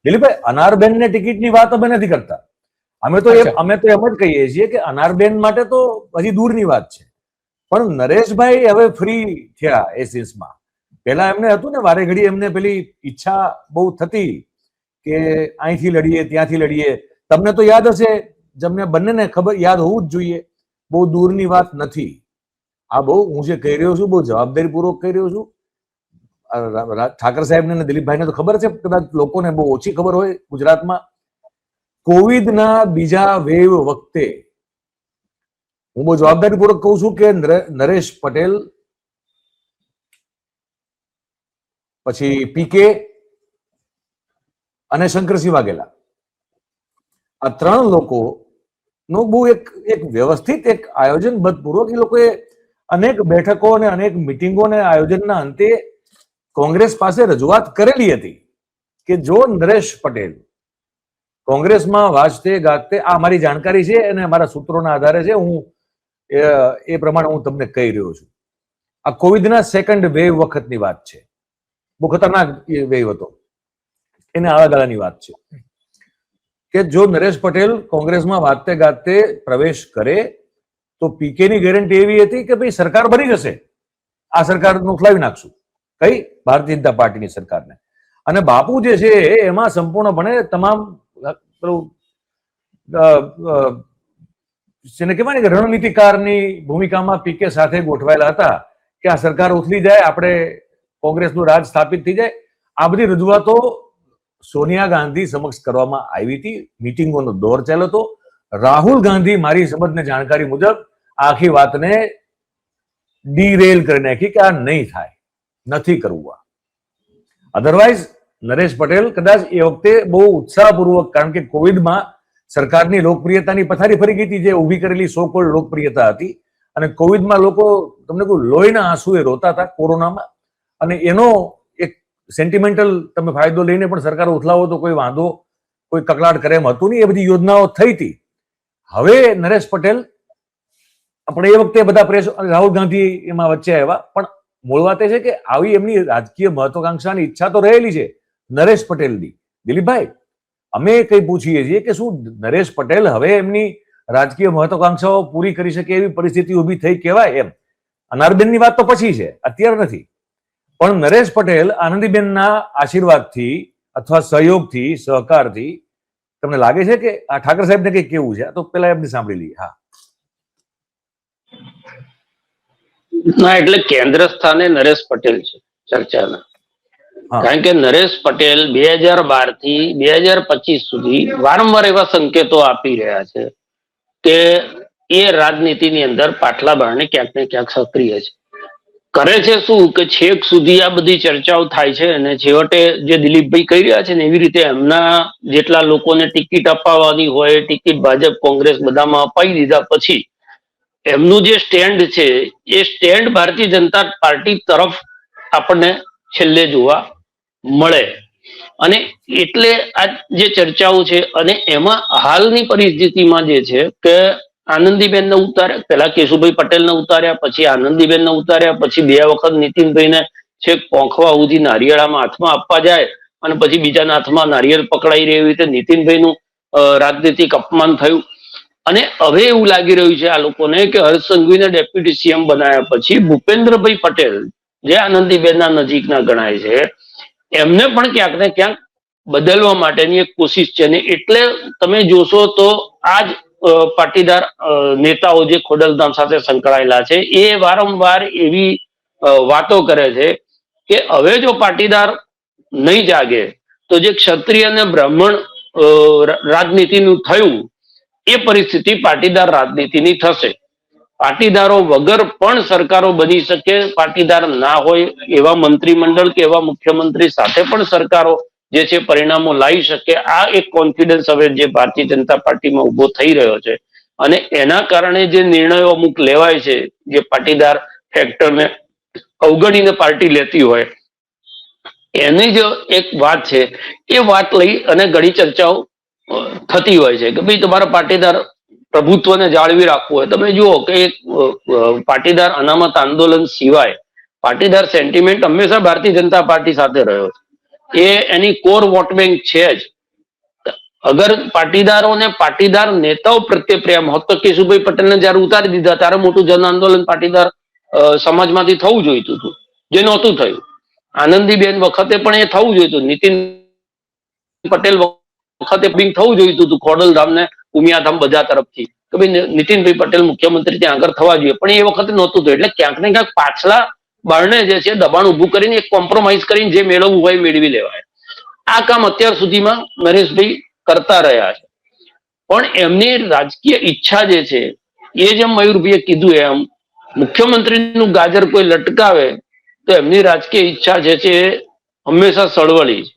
દિલીપભાઈ, અનારબેન ને ટિકિટની વાત અમે નથી કરતા. અમે તો એમ જ કહીએ છીએ કે અનારબેન માટે તો હજી દૂરની વાત છે, પણ નરેશભાઈ હવે ફ્રી થયા એ સેન્સમાં. પહેલા એમને હતું ને, વારે ઘડી એમને પેલી ઈચ્છા બહુ થતી કે અહીંથી લડીએ ત્યાંથી લડીએ. તમને તો યાદ હશે, તમને બંનેને ખબર યાદ હોવું જ જોઈએ, બહુ દૂરની વાત નથી આ. બહુ હું જે કહી રહ્યો છું બહુ જવાબદારીપૂર્વક કહી રહ્યો છું. ઠાકર સાહેબને અને દિલીપભાઈને તો ખબર છે, કદાચ લોકોને બહુ ઓછી ખબર હોય ગુજરાતમાં. કોવિડના બીજા વેવ વખતે હું બહુ જવાબદારીપૂર્વક કહું છું કે નરેશ પટેલ, પછી પીકે અને શંકરસિંહ વાઘેલા, આ ત્રણ લોકોનું બહુ એક વ્યવસ્થિત એક આયોજનબદ્ધપૂર્વક એ લોકોએ અનેક બેઠકો અને અનેક મિટિંગોને આયોજનના અંતે કોંગ્રેસ પાસે રજૂઆત કરેલી હતી કે જો નરેશ પટેલ કોંગ્રેસમાં વાજતે ગાજતે, આ મારી જાણકારી છે અને મારા સૂત્રોના આધારે છે, હું એ પ્રમાણે હું તમને કહી રહ્યો છું. આ કોવિડના સેકન્ડ વેવ વખતની વાત છે, બહુ ખતરનાક વેવ હતો, એને આળાગાળાની વાત છે કે જો નરેશ પટેલ કોંગ્રેસમાં વાજતે ગાજતે પ્રવેશ કરે તો પીકેની ગેરંટી એવી હતી કે ભાઈ સરકાર બની જશે, આ સરકારનું ખલાવી નાખશું, કઈ ભારતીય જનતા પાર્ટીની સરકારને. અને બાપુ જે છે એમાં સંપૂર્ણપણે તમામ જેને કહેવાય ને કે રણનીતિકારની ભૂમિકામાં પીકે સાથે ગોઠવાયેલા હતા કે આ સરકાર ઉથલી જાય, આપણે કોંગ્રેસનું રાજ સ્થાપિત થઈ જાય. આ બધી રજૂઆતો સોનિયા ગાંધી સમક્ષ કરવામાં આવી હતી, મિટિંગોનો દોર ચાલ્યો હતો. રાહુલ ગાંધી મારી સમજને જાણકારી મુજબ આખી વાતને ડીરેલ કરી નાખી કે આ નહીં થાય, નથી કરવું. અધરવાઇઝ નરેશ પટેલ કદાચ એ વખતે બહુ ઉત્સાહપૂર્વક, કારણ કે કોવિડમાં સરકારની લોકપ્રિયતાની પથારી ફરી ગઈ હતી, જે ઊભી કરેલી સો કોલ્ડ લોકપ્રિયતા હતી. અને કોવિડમાં લોકો તમને કોઈ લોહીના આંસુએ રોતા હતા કોરોનામાં, અને એનો એક સેન્ટિમેન્ટલ તમે ફાયદો લઈને પણ સરકાર ઉથલાવો તો કોઈ વાંધો, કોઈ કકળાટ કરે એમ હતું નહીં. એ બધી યોજનાઓ થઈ હતી. હવે નરેશ પટેલ, આપણે એ વખતે બધા પ્રેસ, રાહુલ ગાંધી એમાં વચ્ચે આવ્યા, પણ મૂળ વાત એ છે કે આવી એમની રાજકીય મહત્વાકાંક્ષાની ઈચ્છા તો રહેલી છે નરેશ પટેલની. દિલીપભાઈ, અમે કઈ પૂછીએ છીએ કે શું નરેશ પટેલ હવે એમની રાજકીય મહત્વાકાંક્ષાઓ પૂરી કરી શકે એવી પરિસ્થિતિ ઊભી થઈ કહેવાય એમ? અનારબેનની વાત તો પછી છે, અત્યારે નથી. પણ નરેશ પટેલ આનંદીબેનના આશીર્વાદથી અથવા સહયોગથી, સહકારથી તમને લાગે છે કે આ ઠાકર સાહેબને કઈ કેવું છે? તો પેલા એમને સાંભળી લઈએ. હા, ના, એટલે કેન્દ્ર સ્થાને નરેશ પટેલ છે ચર્ચાના. કારણ કે નરેશ પટેલ 2012 થી 2025 સુધી વારંવાર એવા સંકેતો આપી રહ્યા છે કે એ રાજનીતિની અંદર પાટલા બારણે ક્યાંક ને ક્યાંક સક્રિય છે. કરે છે શું કે છેક સુધી આ બધી ચર્ચાઓ થાય છે અને છેવટે જે દિલીપભાઈ કહી રહ્યા છે ને એવી રીતે એમના જેટલા લોકોને ટિકિટ અપાવવાની હોય, ટિકિટ ભાજપ કોંગ્રેસ બધામાં અપાઈ દીધા પછી એમનું જે સ્ટેન્ડ છે એ સ્ટેન્ડ ભારતીય જનતા પાર્ટી તરફ આપણને છેલ્લે જોવા મળે. અને એટલે આ જે ચર્ચાઓ છે, અને એમાં હાલની પરિસ્થિતિમાં જે છે કે આનંદીબેનને ઉતાર્યા, પેલા કેશુભાઈ પટેલને ઉતાર્યા, પછી આનંદીબેનને ઉતાર્યા, પછી 2 વખત નીતિનભાઈને છેક પોંખવા સુધી નારિયેળામાં હાથમાં આપવા જાય અને પછી બીજાના હાથમાં નારિયેળ પકડાઈ રહી, એવી રીતે નીતિનભાઈનું રાજનીતિક અપમાન થયું. અને હવે એવું લાગી રહ્યું છે આ લોકોને કે હર્ષ સંઘવીને ડેપ્યુટી સીએમ બનાવ્યા પછી ભૂપેન્દ્રભાઈ પટેલ, જે આનંદીબેનના નજીકના ગણાય છે, એમને પણ ક્યાંક ને ક્યાંક બદલવા માટેની એક કોશિશ છે. ને એટલે તમે જોશો તો આજ પાટીદાર નેતાઓ જે ખોડલધામ સાથે સંકળાયેલા છે એ વારંવાર એવી વાતો કરે છે કે હવે જો પાટીદાર નહીં જાગે તો જે ક્ષત્રિય અને બ્રાહ્મણ રાજનીતિનું થયું એ પરિસ્થિતિ પાટીદાર રાજનીતિની થશે. પાટીદારો વગર પણ સરકારો બની શકે, પાટીદાર ના હોય એવા મંત્રીમંડળ કે એવા મુખ્યમંત્રી સાથે પણ સરકારો જે છે પરિણામો લાવી શકે. આ એક કોન્ફિડન્સ હવે જે ભારતીય જનતા પાર્ટીમાં ઉભો થઈ રહ્યો છે. અને એના કારણે જે નિર્ણયો અમુક લેવાય છે, જે પાટીદાર ફેક્ટરને અવગણીને પાર્ટી લેતી હોય, એની જ એક વાત છે. એ વાત લઈ અને ઘણી ચર્ચાઓ થતી હોય છે કે ભાઈ તમારા પાટીદાર પ્રભુત્વને જાળવી રાખવું હોય. તમે જુઓ કે એક પાટીદાર અનામત આંદોલન સિવાય પાટીદાર સેન્ટિમેન્ટ હંમેશા ભારતીય જનતા પાર્ટી સાથે રહ્યો છે. એ એની કોર વોટ બેંક છે જ. અગર પાટીદારો અને પાટીદાર નેતાઓ પ્રત્યે પ્રેમ હોત તો કેશુભાઈ પટેલને જયારે ઉતારી દીધા ત્યારે મોટું જન આંદોલન પાટીદાર સમાજમાંથી થવું જોઈતું હતું, જે નહોતું થયું. આનંદીબેન વખતે પણ એ થવું જોઈતું, નીતિન પટેલ વખતે બિંગ થવું જોઈતું હતું ખોડલધામ ને ઉમિયાધામ બધા તરફથી કે ભાઈ નીતિનભાઈ પટેલ મુખ્યમંત્રી ત્યાં આગળ થવા જોઈએ, પણ એ વખતે નહોતું થયું. એટલે ક્યાંક ને ક્યાંક પાછલા બારણે જે છે દબાણ ઉભું કરીને એક કોમ્પ્રોમાઇઝ કરીને જે મેળવવું હોય મેળવી લેવાય. આ કામ અત્યાર સુધીમાં નરેશભાઈ કરતા રહ્યા છે. પણ એમની રાજકીય ઈચ્છા જે છે એ જેમ મયુરભાઈએ કીધું એમ મુખ્યમંત્રીનું ગાજર કોઈ લટકાવે તો એમની રાજકીય ઈચ્છા જે છે એ હંમેશા સળવળી છે.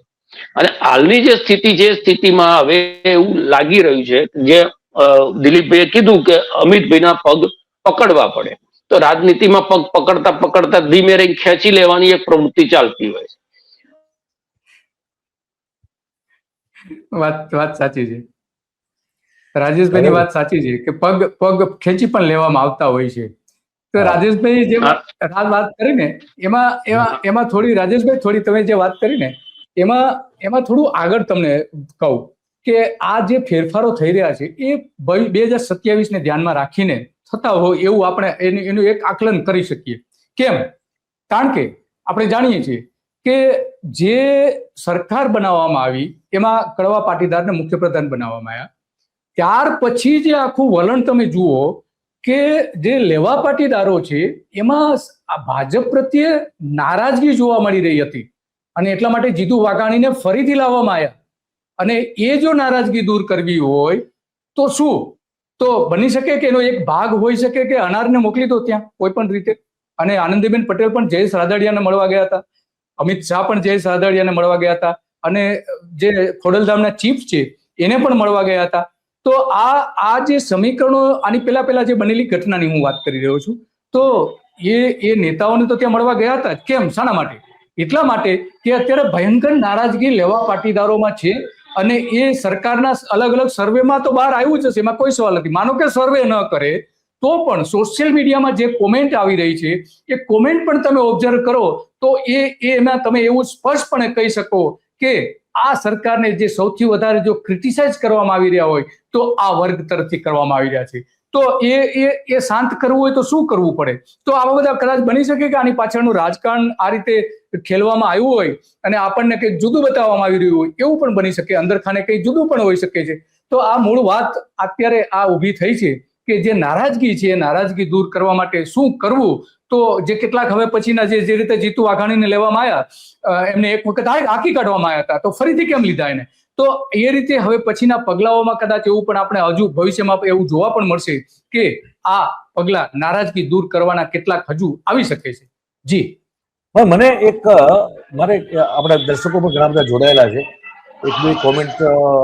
અને હાલની જે સ્થિતિ છે એ સ્થિતિમાં હવે એવું લાગી રહ્યું છે જે દિલીપભાઈએ કીધું કે અમિતભાઈના પગ પકડવા પડે, તો રાજનીતિમાં પગ પકડતા પકડતા ધીમે રહી ખેંચી લેવાની એક પ્રવૃત્તિ ચાલતી હોય છે. વાત સાચી છે, રાજેશભાઈની વાત સાચી છે કે પગ ખેંચી પણ લેવામાં આવતા હોય છે. તો રાજેશભાઈ જે વાત કરી ને એમાં થોડી રાજેશભાઈ થોડી તમે જે વાત કરી ને એમાં થોડું આગળ તમને કહું કે આ જે ફેરફારો થઈ રહ્યા છે એ 2027 ને ધ્યાનમાં રાખીને થતા હોય એવું આપણે એનું એક આકલન કરી શકીએ. કેમ? કારણ કે આપણે જાણીએ છીએ કે જે સરકાર બનાવવામાં આવી એમાં કડવા પાટીદારને મુખ્યપ્રધાન બનાવવામાં આવ્યા, ત્યાર પછી જે આખું વલણ તમે જુઓ કે જે લેવા પાટીદારો છે એમાં ભાજપ પ્રત્યે નારાજગી જોવા મળી રહી હતી અને એટલા માટે જીતુ વાઘાણીને ફરીથી લાવવામાં આવ્યા. અને એ જો નારાજગી દૂર કરવી હોય તો શું, તો બની શકે કે એનો એક ભાગ હોઈ શકે કે અનારને મોકલી દો ત્યાં કોઈ પણ રીતે. અને આનંદીબેન પટેલ પણ જયેશ રાદડિયાને મળવા ગયા હતા, અમિત શાહ પણ જયેશ રાદડિયાને મળવા ગયા હતા, અને જે ખોડલધામના ચીફ છે એને પણ મળવા ગયા હતા. તો આ જે સમીકરણો આની પહેલા જે બનેલી ઘટનાની હું વાત કરી રહ્યો છું, તો એ નેતાઓને તો ત્યાં મળવા ગયા હતા. કેમ? શાના માટે? એટલા માટે કે અત્યારે ભયંકર નારાજગી લેવા પાટીદારોમાં છે અને એ સરકારના અલગ અલગ સર્વેમાં તો બહાર આવ્યું જ હશે, એમાં કોઈ સવાલ નથી. માનો કે સર્વે ન કરે તો પણ સોશિયલ મીડિયામાં જે કોમેન્ટ આવી રહી છે એ કોમેન્ટ પણ તમે ઓબ્ઝર્વ કરો તો એમાં તમે એવું સ્પષ્ટપણે કહી શકો કે આ સરકારને જે સૌથી વધારે જો ક્રિટિસાઇઝ કરવામાં આવી રહ્યા હોય તો આ વર્ગ તરફથી કરવામાં આવી રહ્યા છે. તો એ શાંત કરવું હોય તો શું કરવું પડે? તો આવા બધા કદાચ બની શકે કે આની પાછળનું રાજકારણ આ રીતે ખેલવામાં આવ્યું હોય અને આપણને કંઈક જુદું બતાવવામાં આવી રહ્યું હોય એવું પણ બની શકે, અંદરખાને કંઈક જુદું પણ હોઈ શકે છે. તો આ મૂળ વાત અત્યારે આ ઊભી થઈ છે કે જે નારાજગી છે એ નારાજગી દૂર કરવા માટે શું કરવું. તો જે કેટલાક હવે પછીના જે રીતે જીતુ વાઘાણીને લેવામાં આવ્યા એમને એક વખત હાંકી કાઢવામાં આવ્યા હતા, તો ફરીથી કેમ લીધા એને? તો એ રીતે હવે પછીના પગલાઓમાં કદાચ એવું પણ આપણે હજુ ભવિષ્યમાં એવું જોવા પણ મળશે કે આ પગલા નારાજગી દૂર કરવાના કેટલાક હજુ આવી શકે છે. જી મને મારે આપણા દર્શકો પણ ઘણા બધા જોડાયેલા છે. એક બે કોમેન્ટ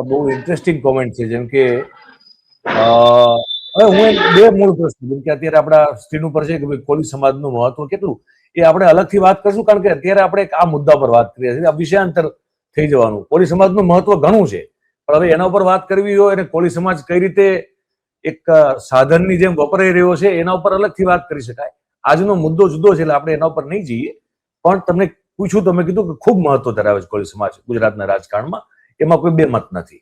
બહુ ઇન્ટરેસ્ટિંગ કોમેન્ટ છે, જેમ કે હવે હું બે મૂળ પ્રશ્ન, જેમ કે અત્યારે આપણા સ્ક્રીન ઉપર છે કે ભાઈ કોળી સમાજનું મહત્વ કેટલું, એ આપણે અલગથી વાત કરશું, કારણ કે અત્યારે આપણે આ મુદ્દા પર વાત કરીએ છીએ. આ વિષયાંતર થઈ જવાનું. કોળી સમાજનું મહત્વ ઘણું છે, પણ હવે એના ઉપર વાત કરવી હોય અને કોળી સમાજ કઈ રીતે એક સાધનની જેમ વપરાઈ રહ્યો છે એના ઉપર અલગથી વાત કરી શકાય. આજનો મુદ્દો જુદો છે એટલે આપણે એના ઉપર નહીં જઈએ. પણ તમને પૂછ્યું, તમે કીધું કે ખૂબ મહત્વ ધરાવે છે કોળી સમાજ ગુજરાતના રાજકારણમાં, એમાં કોઈ બે મત નથી.